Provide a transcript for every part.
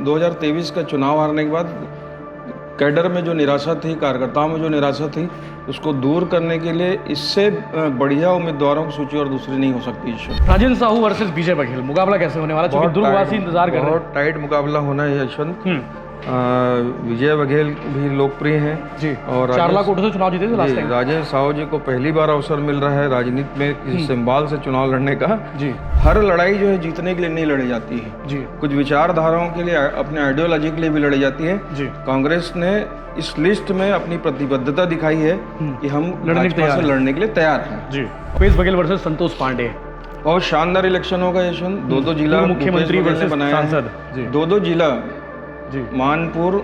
2023 का चुनाव हारने के बाद कैडर में जो निराशा थी, कार्यकर्ताओं में जो निराशा थी, उसको दूर करने के लिए इससे बढ़िया उम्मीदवारों की सूची और दूसरी नहीं हो सकती। राजेंद्र साहू वर्सेस विजय बघेल, मुकाबला कैसे होने वाला? क्योंकि दुर्गवासी इंतजार कर रहे हैं। बहुत टाइट मुकाबला होना है यशवंत। विजय बघेल भी लोकप्रिय हैं जी, और 4 लाख वोटों से चुनाव जीते थे लास्ट टाइम। राजेंद्र साहू जी को पहली बार अवसर मिल रहा है राजनीति में किसी सिंबल से चुनाव लड़ने का। जी, हर लड़ाई जो है जीतने के लिए नहीं लड़ी जाती है जी, कुछ विचारधाराओं के लिए, अपने आइडियोलॉजी के लिए भी लड़ी जाती है जी। कांग्रेस ने इस लिस्ट में अपनी प्रतिबद्धता दिखाई है कि हम लड़ने के लिए तैयार हैं जी। भूपेश बघेल वर्सेस संतोष पांडे, बहुत शानदार इलेक्शन होगा यशवंत। दो जिला मुख्यमंत्री बनाया सांसद, दो जिला जी, मानपुर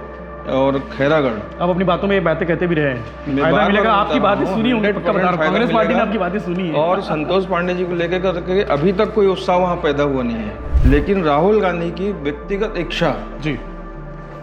और खैरागढ़। अब अपनी बातों में बातें कहते भी रहे हैं, फायदा मिलेगा। आपकी बातें सुनी होंगी, पक्का बता रहा हूं, कांग्रेस पार्टी ने आपकी बातें सुनी है। और संतोष पांडे जी को लेकर करके अभी तक कोई उत्साह वहां पैदा हुआ नहीं है, लेकिन राहुल गांधी की व्यक्तिगत इच्छा जी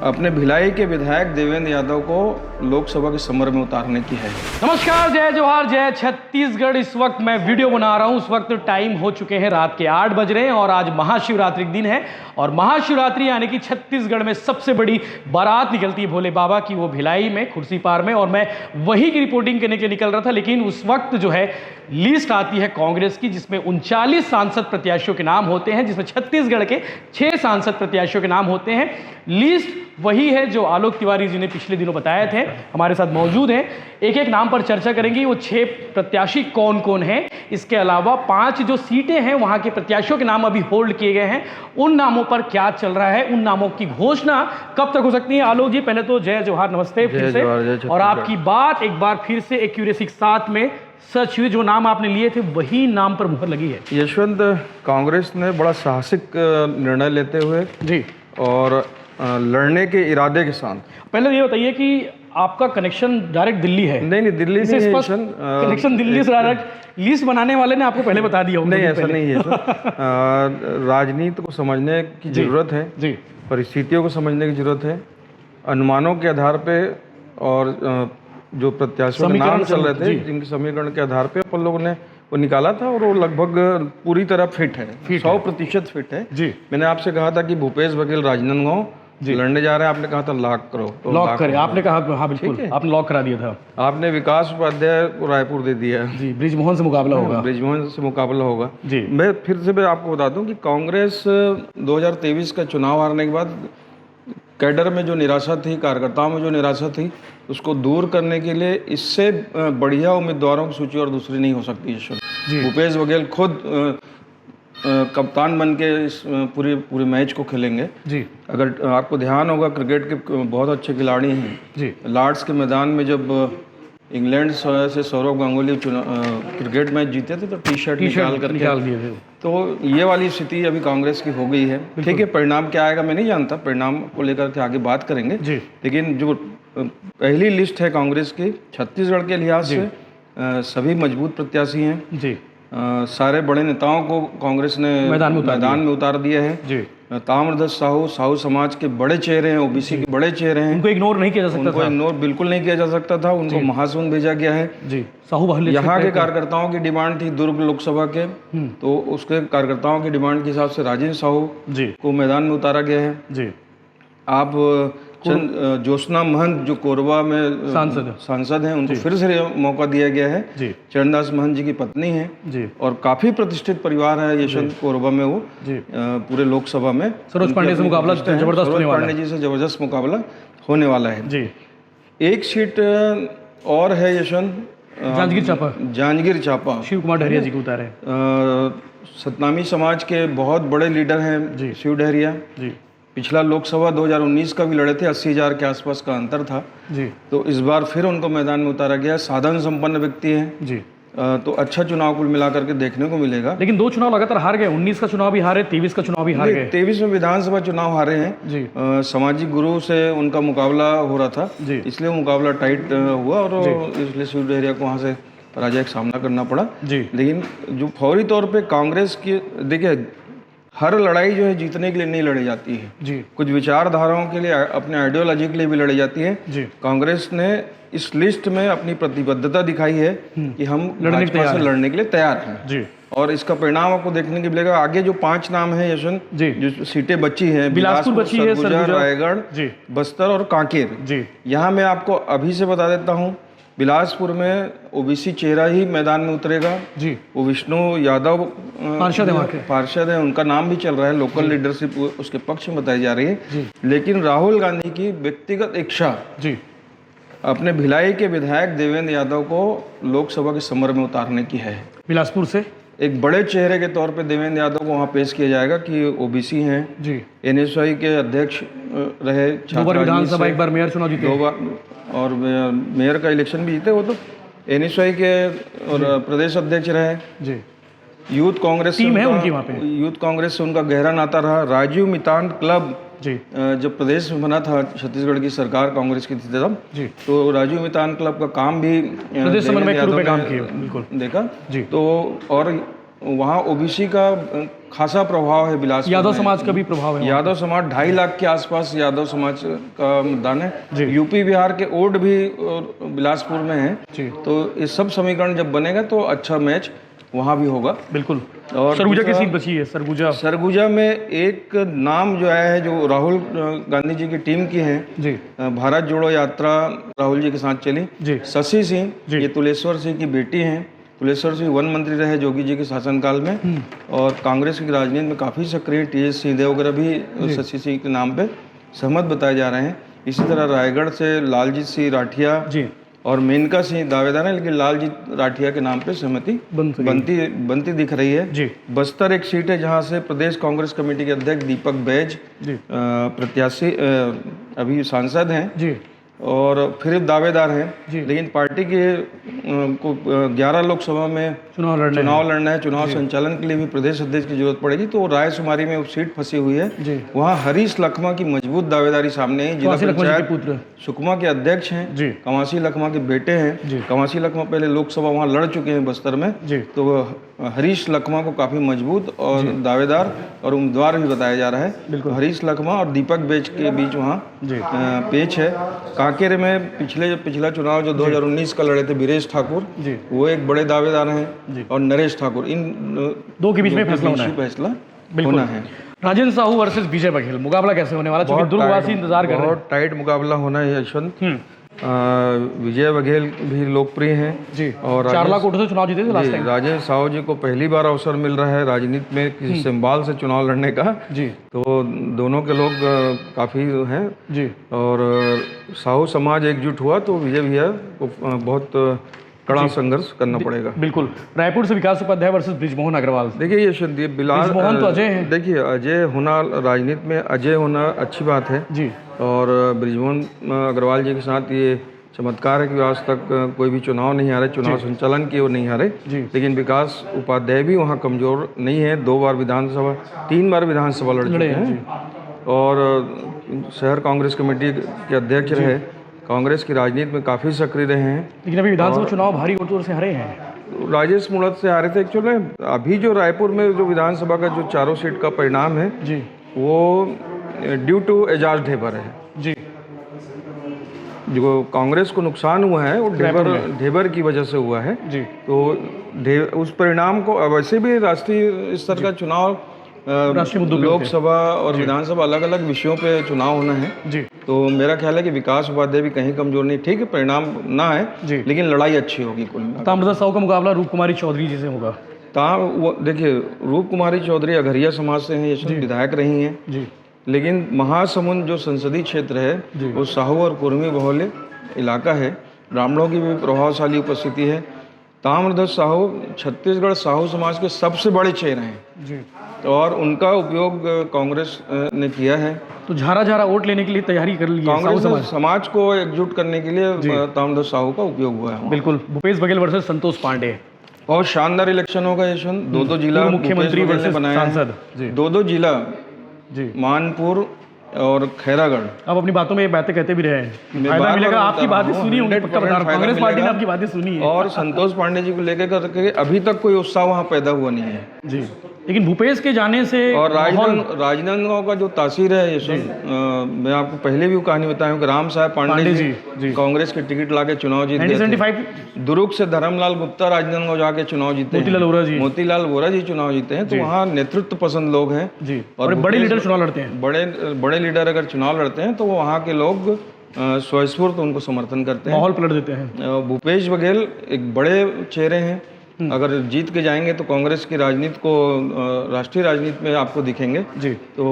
अपने भिलाई के विधायक देवेंद्र यादव को लोकसभा के समर में उतारने की है। नमस्कार, जय जवाहर, जय छत्तीसगढ़। इस वक्त मैं वीडियो बना रहा हूं, उस वक्त टाइम हो चुके हैं रात के 8 बज रहे हैं और आज महाशिवरात्रि दिन है। और महाशिवरात्रि यानी कि छत्तीसगढ़ में सबसे बड़ी बारात निकलती है भोले बाबा की, वो भिलाई में खुर्सी पार में। और मैं वही की रिपोर्टिंग करने के लिए निकल रहा था, लेकिन उस वक्त जो है लिस्ट आती है कांग्रेस की, जिसमें 39 सांसद प्रत्याशियों के नाम होते हैं, जिसमें छत्तीसगढ़ के 6 सांसद प्रत्याशियों के नाम होते हैं। लिस्ट वही है जो आलोक तिवारी जी ने पिछले दिनों बताए थे, हमारे साथ मौजूद हैं। एक एक नाम पर चर्चा करेंगे, वो 6 प्रत्याशी कौन कौन हैं। इसके अलावा 5 जो सीटें हैं वहां के प्रत्याशियों के नाम अभी होल्ड किए गए हैं, उन नामों पर क्या चल रहा है, उन नामों की घोषणा कब तक हो सकती है। आलोक जी, पहले तो जय जवाहर, नमस्ते फिर से। और आपकी बात एक बार फिर से एक्यूरेसी के साथ में सच हुई, जो नाम आपने लिए थे वही नाम पर मुहर लगी है। यशवंत, कांग्रेस ने बड़ा साहसिक निर्णय लेते हुए जी और लड़ने के इरादे के साथ, पहले ये बताइए कि आपका कनेक्शन डायरेक्ट दिल्ली है? नहीं, दिल्ली से कनेक्शन दिल्ली से डायरेक्ट लिस्ट बनाने वाले ने आपको पहले बता दिया होगा? नहीं, ऐसा नहीं है राजनीति को समझने की जरूरत है जी, परिस्थितियों को समझने की जरूरत है। अनुमानों के आधार पे और जो प्रत्याशियों के नाम चल रहे थे, जिनके समीकरण के आधार पे अपन लोगों ने वो निकाला था और वो लगभग पूरी तरह फिट है, 100% फिट है जी। मैंने आपसे कहा था कि भूपेश बघेल राजनांदगांव लड़ने जा रहे हैं, आपने कहा था लॉक करो, तो लॉक करें, आपने कहा हाँ बिल्कुल, आपने लॉक करा दिया था। आपने विकास उपाध्याय को रायपुर दे दिया जी, ब्रिजमोहन से मुकाबला होगा, ब्रिजमोहन से मुकाबला होगा जी। मैं फिर से मैं आपको बता दूं कि कांग्रेस 2023 का चुनाव हारने के बाद कैडर में जो निराशा थी, कार्यकर्ताओं में जो निराशा थी, उसको दूर करने के लिए इससे बढ़िया उम्मीदवारों की सूची और दूसरी नहीं हो सकती है। भूपेश बघेल खुद कप्तान बन के इस पूरे मैच को खेलेंगे जी। अगर आपको ध्यान होगा, क्रिकेट के बहुत अच्छे खिलाड़ी हैं जी। लॉर्ड्स के मैदान में जब इंग्लैंड से सौरव गांगुली क्रिकेट मैच जीते थे तो टी शर्ट निकाल दिए थे। तो ये वाली स्थिति अभी कांग्रेस की हो गई है। ठीक है, परिणाम क्या आएगा मैं नहीं जानता, परिणाम को लेकर के आगे बात करेंगे जी। लेकिन जो पहली लिस्ट है कांग्रेस की, छत्तीसगढ़ के लिहाज से सभी मजबूत प्रत्याशी हैं जी। सारे बड़े नेताओं को कांग्रेस ने मैदान में उतार दिया है जी। ताम्रध्वज साहू समाज के बड़े चेहरे हैं, ओबीसी के बड़े चेहरे हैं, उनको इग्नोर नहीं किया जा सकता, उनको इग्नोर बिल्कुल नहीं किया जा सकता था। उनको महासमुंद भेजा गया है जी। यहाँ के कार्यकर्ताओं की डिमांड थी दुर्ग लोकसभा के, तो उसके कार्यकर्ताओं की डिमांड के हिसाब से राजेंद्र साहू को मैदान में उतारा गया है जी। आप ज्योत्सना महंत जो कोरबा में सांसद हैं, उनको फिर से मौका दिया गया है जी। चरणदास महंत जी की पत्नी है जी, और काफी प्रतिष्ठित परिवार है यशवंत कोरबा में वो जी। पूरे लोकसभा में सरोज पांडे से मुकाबला जबरदस्त होने वाला है, पांडे जी से जबरदस्त मुकाबला होने वाला है जी। एक सीट और है यशवंत, जांजगीर चांपा, शिव कुमार डहरिया जी को उतारे। सतनामी समाज के बहुत बड़े लीडर हैं शिव डहरिया जी। पिछला लोकसभा 2019 का भी लड़े थे, 80,000 के आसपास का अंतर था जी। तो इस बार फिर उनको मैदान में उतारा गया। साधन संपन्न व्यक्ति हैं जी। तो अच्छा चुनाव कुल मिलाकर के देखने को मिलेगा। लेकिन 2 चुनाव लगातार हार गए, 19 का चुनाव भी हारे, 23 का चुनाव भी हार गए। 23 में विधानसभा चुनाव हारे हैं जी। सामाजिक गुरु से उनका मुकाबला हो रहा था जी, इसलिए मुकाबला टाइट हुआ और इसलिए शिव डहरिया को वहाँ से पराजय का सामना करना पड़ा जी। लेकिन जो फौरी तौर पर कांग्रेस की, देखिए हर लड़ाई जो है जीतने के लिए नहीं लड़ी जाती है जी, कुछ विचारधाराओं के लिए, अपने आइडियोलॉजी के लिए भी लड़ी जाती है जी। कांग्रेस ने इस लिस्ट में अपनी प्रतिबद्धता दिखाई है कि हम लड़ने के लिए तैयार हैं जी। और इसका परिणाम आपको देखने को मिलेगा। आगे जो 5 नाम है यशवंत जी, जो सीटें बची हैं, बिलासपुर बची है, सरगुजा, रायगढ़, जी, बस्तर और कांकेर। जी, यहाँ मैं आपको अभी से बता देता हूँ, बिलासपुर में ओबीसी चेहरा ही मैदान में उतरेगा जी, वो विष्णु यादव पार्षद है वहाँ के। पार्षद है, उनका नाम भी चल रहा है, लोकल लीडरशिप उसके पक्ष में बताई जा रही है। जी, लेकिन राहुल गांधी की व्यक्तिगत इच्छा जी, अपने भिलाई के विधायक देवेंद्र यादव को लोकसभा के समर में उतारने की है। बिलासपुर से एक बड़े चेहरे के तौर पे देवेंद्र यादव को वहाँ पेश किया जाएगा कि ओबीसी हैं, जी, एनएसयूआई के अध्यक्ष रहे, 2 बार विधानसभा, 1 बार मेयर चुनाव जीते, 2 बार और मेयर का इलेक्शन भी जीते। वो तो एनएसयूआई के और प्रदेश अध्यक्ष रहे। जी, यूथ कांग्रेस से टीम है उनकी वहाँ पे। यूथ कांग्रेस से उनका गहरा नाता रहा। राजीव मितान क्लब जी, जब प्रदेश में बना था, छत्तीसगढ़ की सरकार कांग्रेस की थी तब, जी, तो राजीव मितान क्लब का काम भी प्रदेश समन्वयक के रूप में काम किया, बिल्कुल देखा जी। तो और वहाँ ओबीसी का खासा प्रभाव है बिलासपुर यादव में। समाज का भी प्रभाव है। यादव समाज 2.5 लाख के आसपास यादव समाज का मतदान जी। है। यूपी बिहार के वोट भी बिलासपुर में है। जी, तो ये सब समीकरण जब बनेगा तो अच्छा मैच वहाँ भी होगा। बिल्कुल। और सरगुजा की सीट बची है, सरगुजा। सरगुजा में एक नाम जो आया है जो राहुल गांधी जी की टीम की है, जी, भारत जोड़ो यात्रा राहुल जी के साथ चली। जी, शशि सिंह, जी। ये तुलेश्वर सिंह की बेटी हैं। तुलेश्वर सिंह वन मंत्री रहे जोगी जी के शासनकाल में और कांग्रेस की राजनीति में काफ़ी सक्रिय। टी.एस. सिंहदेव वगैरह भी शशि सिंह के नाम पे सहमत बताए जा रहे हैं। इसी तरह रायगढ़ से लालजीत सिंह राठिया जी, और मेनका सिंह दावेदार हैं, लेकिन लालजीत राठिया के नाम पे सहमति बनती दिख रही है। जी, बस्तर एक सीट है जहां से प्रदेश कांग्रेस कमेटी के अध्यक्ष दीपक बैज जी, प्रत्याशी अभी सांसद हैं जी, और फिर दावेदार जी। हैं। लेकिन पार्टी के को 11 लोकसभा में चुनाव लड़ना है। चुनाव संचालन के लिए भी प्रदेश अध्यक्ष की जरूरत पड़ेगी। तो रायसुमारी में सीट फंसी हुई है। जी, वहाँ हरीश लखमा की मजबूत दावेदारी सामने है। जिला पंचायत पुत्र सुकमा के अध्यक्ष हैं, जी, कवासी लखमा के बेटे हैं। जी। कवासी लखमा पहले लोकसभा वहाँ लड़ चुके हैं बस्तर में। जी, तो हरीश लखमा को काफी मजबूत और दावेदार और उम्मीदवार भी बताया जा रहा है। बिल्कुल। हरीश लखमा और दीपक बेज के बीच वहाँ जी, पेच है। कांकेर में पिछला चुनाव जो 2019 का लड़े थे बीरेश ठाकुर, जी, वो एक बड़े दावेदार जी। हैं और नरेश ठाकुर, इन 2 के बीच में फैसला होना है। राजेंद्र साहू वर्सेस विजय बघेल, मुकाबला कैसे होने वाला? क्योंकि दुर्गवासी इंतजार कर रहे हैं। बहुत टाइट मुकाबला होना है यशवंत। विजय बघेल भी लोकप्रिय हैं जी, और 4 लाख वोटों से चुनाव जीते थे लास्ट टाइम। राजेश साहू जी को पहली बार अवसर मिल रहा है राजनीति में किसी सिंबाल से चुनाव लड़ने का। जी, तो दोनों के लोग काफ़ी हैं जी, और साहू समाज एकजुट हुआ तो विजय भैया को बहुत कड़ा संघर्ष करना पड़ेगा। बिल्कुल। रायपुर से विकास उपाध्याय वर्सेस ब्रिजमोहन अग्रवाल। देखिए यशवंत, ये ब्रिजमोहन तो अजय हैं। देखिए अजय होना, राजनीति में अजय होना अच्छी बात है। जी, और ब्रिजमोहन अग्रवाल जी के साथ ये चमत्कार है कि आज तक कोई भी चुनाव नहीं हारे, चुनाव संचालन की ओर नहीं हारे। जी, लेकिन विकास उपाध्याय भी वहाँ कमजोर नहीं है। 3 बार विधानसभा लड़ चुके हैं और शहर कांग्रेस कमेटी के अध्यक्ष रहे। कांग्रेस की राजनीति में काफ़ी सक्रिय रहे हैं। लेकिन अभी विधानसभा चुनाव भारी वोटों से हारे हैं। राजेश मुड़त से हारे थे एक्चुअली। अभी जो रायपुर में जो विधानसभा का जो 4 सीट का परिणाम है जी, वो ड्यू टू एजाज ढेबर है। जी, जो कांग्रेस को नुकसान हुआ है वो ढेबर की वजह से हुआ है। जी, तो उस परिणाम को वैसे भी राष्ट्रीय स्तर का चुनाव राष्ट्रीय मुद्दों पे लोकसभा और विधानसभा अलग अलग विषयों पे चुनाव होना है। जी, तो मेरा ख्याल है कि विकास उपाध्याय भी कहीं कमजोर नहीं। ठीक है, परिणाम ना है जी, लेकिन लड़ाई अच्छी होगी कुल मिलाकर। ताम्रध्वज साहू का मुकाबला रूप कुमारी चौधरी जी से होगा। वो देखिए, रूप कुमारी चौधरी अघरिया समाज से हैं, ये विधायक रही हैं। जी, लेकिन महासमुंद जो संसदीय क्षेत्र है वो साहू और कुर्मी बहुल्य इलाका है। ब्राह्मणों की भी प्रभावशाली उपस्थिति है। ताम्रध्वज साहू छत्तीसगढ़ साहू समाज के सबसे बड़े चेहरे हैं जी, और उनका उपयोग कांग्रेस ने किया है। तो झारा वोट लेने के लिए तैयारी कर ली है कांग्रेस ने समाज को एकजुट करने के लिए ताम्रध्वज साहू का उपयोग हुआ है। बिल्कुल। भूपेश बघेल वर्सेस संतोष पांडे, बहुत शानदार इलेक्शन होगा यशवंत। 2 जिला मुख्यमंत्री वर्सेस सांसद। जी, 2 जिला जी, मानपुर और खैरागढ़। आप अपनी बातों में ये बातें कहते भी रहे हैं, मैं फायदा बार-बार मिलेगा, बता आपकी रहा बातें हूँ, सुनी होंगी, पक्का बता रहा हूँ, 100% कांग्रेस पार्टी ने मिलेगा। आपकी बातें सुनी है। और संतोष पांडे जी को लेकर करके अभी तक कोई उत्साह वहाँ पैदा हुआ नहीं है जी, लेकिन भूपेश के जाने से और माहौल राजनांदगांव का जो तासीर है मैं आपको पहले भी वो कहानी बताया हूँ कि राम साहब पांडे जी कांग्रेस की टिकट लाके चुनाव जीत गए थे। 1975 दुर्ग से धर्मलाल गुप्ता राजनांदगांव जाके चुनाव जीते हैं। मोतीलाल वोरा जी चुनाव जीते हैं। तो वहाँ नेतृत्व पसंद लोग हैं जी, और बड़े लीडर चुनाव लड़ते हैं। बड़े लीडर अगर चुनाव लड़ते हैं तो वहाँ के लोग स्वस्फूर्त उनको समर्थन करते हैं, माहौल पलट देते हैं। भूपेश बघेल एक बड़े चेहरे हैं, अगर जीत के जाएंगे तो कांग्रेस की राजनीति को राष्ट्रीय राजनीति में आपको दिखेंगे जी, तो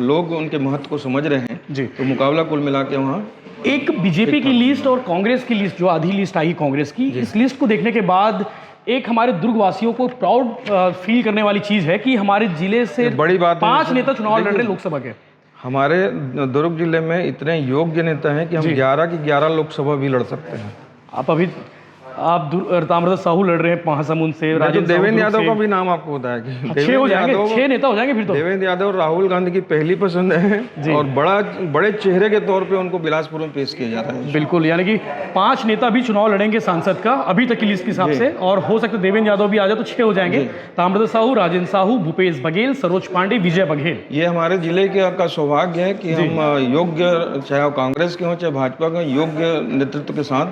लोग उनके महत्व को समझ रहे हैं जी। तो मुकाबला कुल मिला के वहाँ एक बीजेपी की लिस्ट और कांग्रेस की लिस्ट, जो आधी लिस्ट आई कांग्रेस की, इस लिस्ट को देखने के बाद एक हमारे दुर्ग वासियों को प्राउड फील करने वाली चीज है कि हमारे जिले से बड़ी बात 5 नेता चुनाव लड़ रहे लोकसभा के। हमारे दुर्ग जिले में इतने योग्य नेता हैं कि हम 11 की 11 लोकसभा भी लड़ सकते हैं। आप ताम्रध्वज साहू लड़ रहे हैं महासमुंद से, देवेंद्र यादव का भी नाम आपको बताया कि 6 हो जाएंगे, 6 नेता हो जाएंगे फिर तो। देवेंद्र यादव और राहुल गांधी की पहली पसंद है और बड़े चेहरे के तौर पे उनको बिलासपुर में पेश किया जा रहा है। बिल्कुल, यानी कि 5 नेता भी चुनाव लड़ेंगे सांसद का अभी तक की लिस्ट के हिसाब से, और हो सकता है देवेंद्र यादव भी आ जाए तो 6 हो जाएंगे। ताम्रध्वज साहू, राजेंद्र साहू, भूपेश बघेल, सरोज पांडे, विजय बघेल। ये हमारे जिले का सौभाग्य है कि हम योग्य, चाहे कांग्रेस के हों चाहे भाजपा के, योग्य नेतृत्व के साथ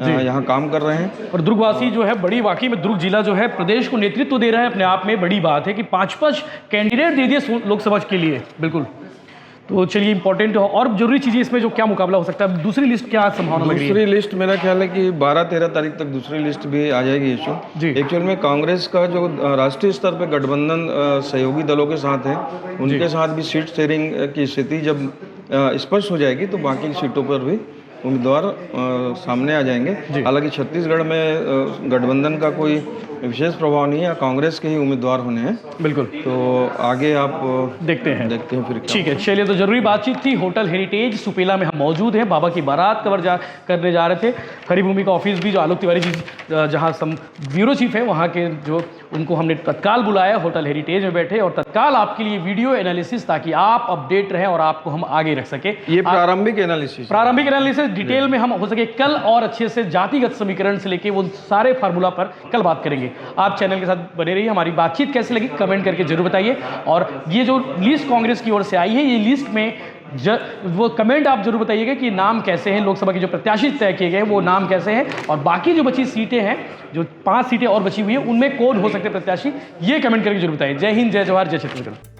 यहाँ काम कर रहे हैं। और दुर्गवासी जो है, बड़ी वाकई में दुर्ग जिला जो है प्रदेश को नेतृत्व दे रहा है, अपने आप में बड़ी बात है कि 5 कैंडिडेट दे दिए लोकसभा के लिए। बिल्कुल, तो चलिए इंपॉर्टेंट और जरूरी चीज़ें इसमें जो क्या मुकाबला हो सकता है। दूसरी लिस्ट क्या संभावना लग रही है? दूसरी लिस्ट मेरा ख्याल है कि 12-13 तारीख तक दूसरी लिस्ट भी आ जाएगी। एक्चुअल में कांग्रेस का जो राष्ट्रीय स्तर पर गठबंधन सहयोगी दलों के साथ है, उनके साथ भी सीट शेयरिंग की स्थिति जब स्पष्ट हो जाएगी तो बाकी सीटों पर भी उम्मीदवार सामने आ जाएंगे। हालांकि छत्तीसगढ़ में गठबंधन का कोई विशेष प्रभाव नहीं है, कांग्रेस के ही उम्मीदवार होने हैं। बिल्कुल, तो आगे आप देखते हैं फिर। ठीक है, चलिए, तो जरूरी बातचीत थी। होटल हेरिटेज सुपेला में हम मौजूद हैं, बाबा की बारात करने जा रहे थे। हरिभूमि का ऑफिस भी, जो आलोक तिवारी जी जहाँ ब्यूरो चीफ है वहाँ के, जो उनको हमने तत्काल बुलाया, होटल हेरिटेज में बैठे और तत्काल आपके लिए वीडियो एनालिसिस, ताकि आप अपडेट रहें और आपको हम आगे रख सके। ये प्रारंभिक एनालिसिस डिटेल में हम हो सके कल और अच्छे से जातिगत समीकरण से लेके वो सारे फार्मूला पर कल बात करेंगे। आप चैनल के साथ बने रहिए। हमारी बातचीत कैसी लगी कमेंट करके जरूर बताइए। और ये जो लिस्ट कांग्रेस की ओर से आई है, ये लिस्ट में वो कमेंट आप जरूर बताइएगा कि नाम कैसे हैं, लोकसभा के जो प्रत्याशी तय किए गए वो नाम कैसे हैं, और बाकी जो बची सीटें हैं, जो 5 सीटें और बची हुई हैं, उनमें कौन हो सकते हैं प्रत्याशी, ये कमेंट करके जरूर बताइए। जय हिंद, जय जवाहर, जय छत्तीसगढ़।